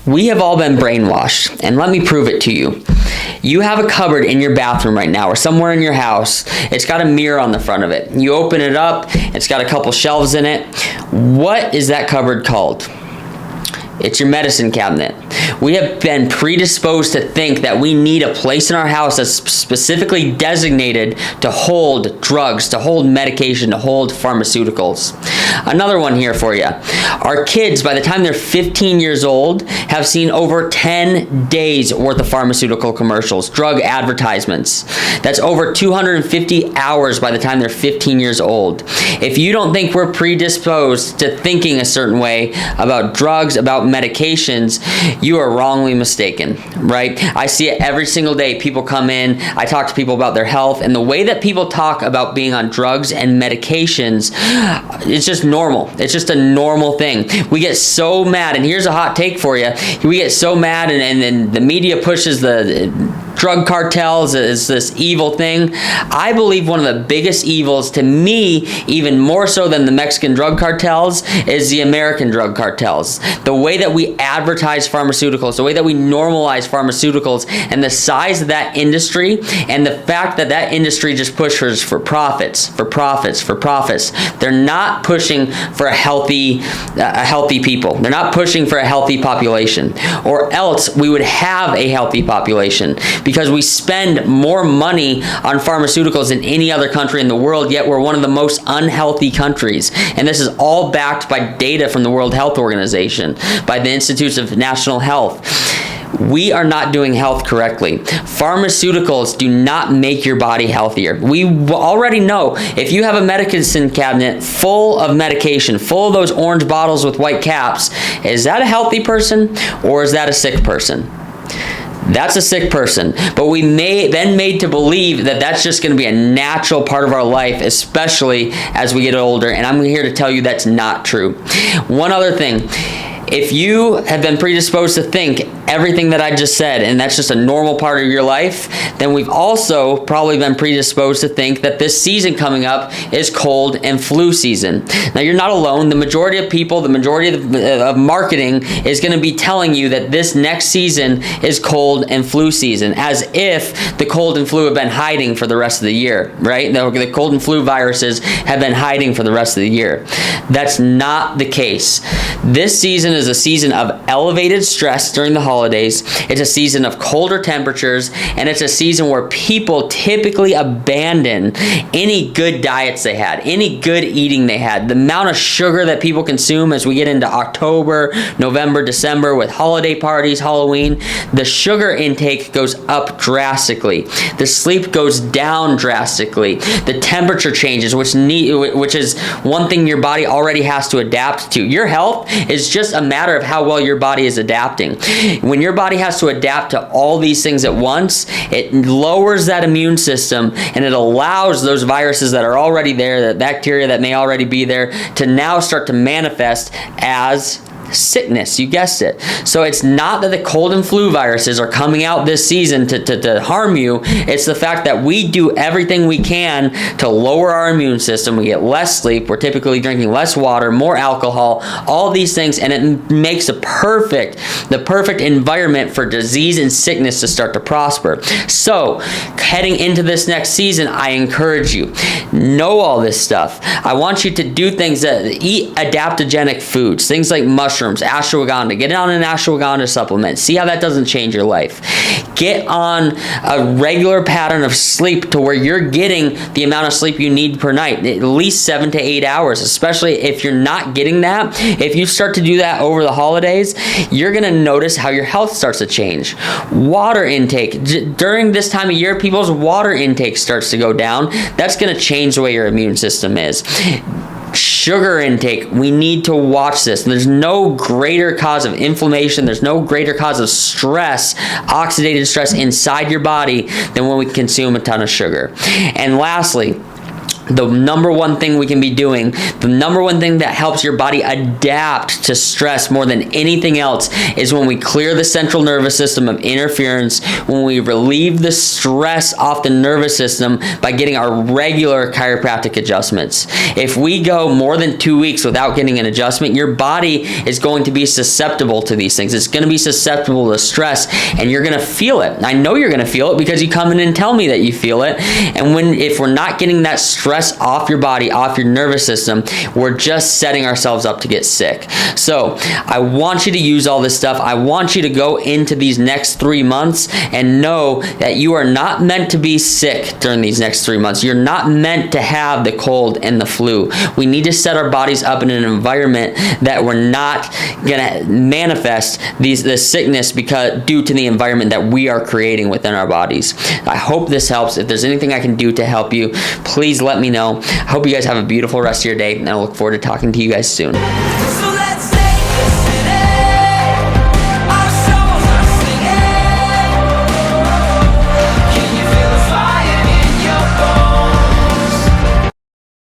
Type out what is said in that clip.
We have all been brainwashed, and let me prove it to you. You have a cupboard in your bathroom right now or somewhere in your house. It's got a mirror on the front of it. You open it up, it's got a couple shelves in it. What is that cupboard called? It's your medicine cabinet. We have been predisposed to think that we need a place in our house that's specifically designated to hold drugs, to hold medication, to hold pharmaceuticals. Another one here for you. Our kids, by the time they're 15 years old, have seen over 10 days worth of pharmaceutical commercials, drug advertisements. That's over 250 hours by the time they're 15 years old. If you don't think we're predisposed to thinking a certain way about drugs, about medications, you are wrongly mistaken, right? I see it every single day. People come in, I talk to people about their health, and the way that people talk about being on drugs and medications, it's just normal. It's just a normal thing. We get so mad, and here's a hot take for you. We get so mad, and then the media pushes the drug cartels as this evil thing. I believe one of the biggest evils, to me, even more so than the Mexican drug cartels, is the American drug cartels. The way that we advertise pharmaceuticals, the way that we normalize pharmaceuticals, and the size of that industry, and the fact that that industry just pushes for profits, for profits, for profits. They're not pushing for a healthy people. They're not pushing for a healthy population, or else we would have a healthy population, because we spend more money on pharmaceuticals than any other country in the world, yet we're one of the most unhealthy countries. And this is all backed by data from the World Health Organization, by the Institutes of National Health. We are not doing health correctly. Pharmaceuticals do not make your body healthier. We already know if you have a medicine cabinet full of medication, full of those orange bottles with white caps, is that a healthy person or is that a sick person? That's a sick person, but we may been made to believe that that's just going to be a natural part of our life, especially as we get older, and I'm here to tell you that's not true. One other thing. If you have been predisposed to think everything that I just said, and that's just a normal part of your life, then we've also probably been predisposed to think that this season coming up is cold and flu season. Now, you're not alone. The majority of people, the majority of marketing is going to be telling you that this next season is cold and flu season, as if the cold and flu have been hiding for the rest of the year, right? The cold and flu viruses have been hiding for the rest of the year. That's not the case. This season is a season of elevated stress during the holidays. It's a season of colder temperatures, and it's a season where people typically abandon any good diets they had, any good eating they had. The amount of sugar that people consume as we get into October, November, December with holiday parties, Halloween, the sugar intake goes up drastically. The sleep goes down drastically. The temperature changes, which is one thing your body already has to adapt to. Your health is just a matter of how well your body is adapting. When your body has to adapt to all these things at once, it lowers that immune system, and it allows those viruses that are already there, that bacteria that may already be there, to now start to manifest as sickness. You guessed it. So it's not that the cold and flu viruses are coming out this season to harm you. It's the fact that we do everything we can to lower our immune system. We get less sleep. We're typically drinking less water, more alcohol, all these things, and it makes the perfect environment for disease and sickness to start to prosper. So heading into this next season, I encourage you, know all this stuff. I want you to do things eat adaptogenic foods, things like mushrooms, ashwagandha. Get on an ashwagandha supplement. See how that doesn't change your life. Get on a regular pattern of sleep to where you're getting the amount of sleep you need per night, at least 7 to 8 hours, especially if you're not getting that. If you start to do that over the holidays, you're going to notice how your health starts to change. Water intake. During this time of year, people's water intake starts to go down. That's going to change the way your immune system is. Sugar intake, we need to watch this. There's no greater cause of inflammation, there's no greater cause of stress, oxidative stress inside your body than when we consume a ton of sugar. And lastly, The number one thing we can be doing, the number one thing that helps your body adapt to stress more than anything else, is when we clear the central nervous system of interference, when we relieve the stress off the nervous system by getting our regular chiropractic adjustments. If we go more than 2 weeks without getting an adjustment, your body is going to be susceptible to these things. It's going to be susceptible to stress, and you're going to feel it. I know you're going to feel it because you come in and tell me that you feel it. And if we're not getting that stress off your body, off your nervous system, we're just setting ourselves up to get sick. So I want you to use all this stuff. I want you to go into these next 3 months and know that you are not meant to be sick during these next 3 months. You're not meant to have the cold and the flu. We need to set our bodies up in an environment that we're not gonna manifest this sickness due to the environment that we are creating within our bodies. I hope this helps. If there's anything I can do to help you, please let me know. I hope you guys have a beautiful rest of your day, and I look forward to talking to you guys soon.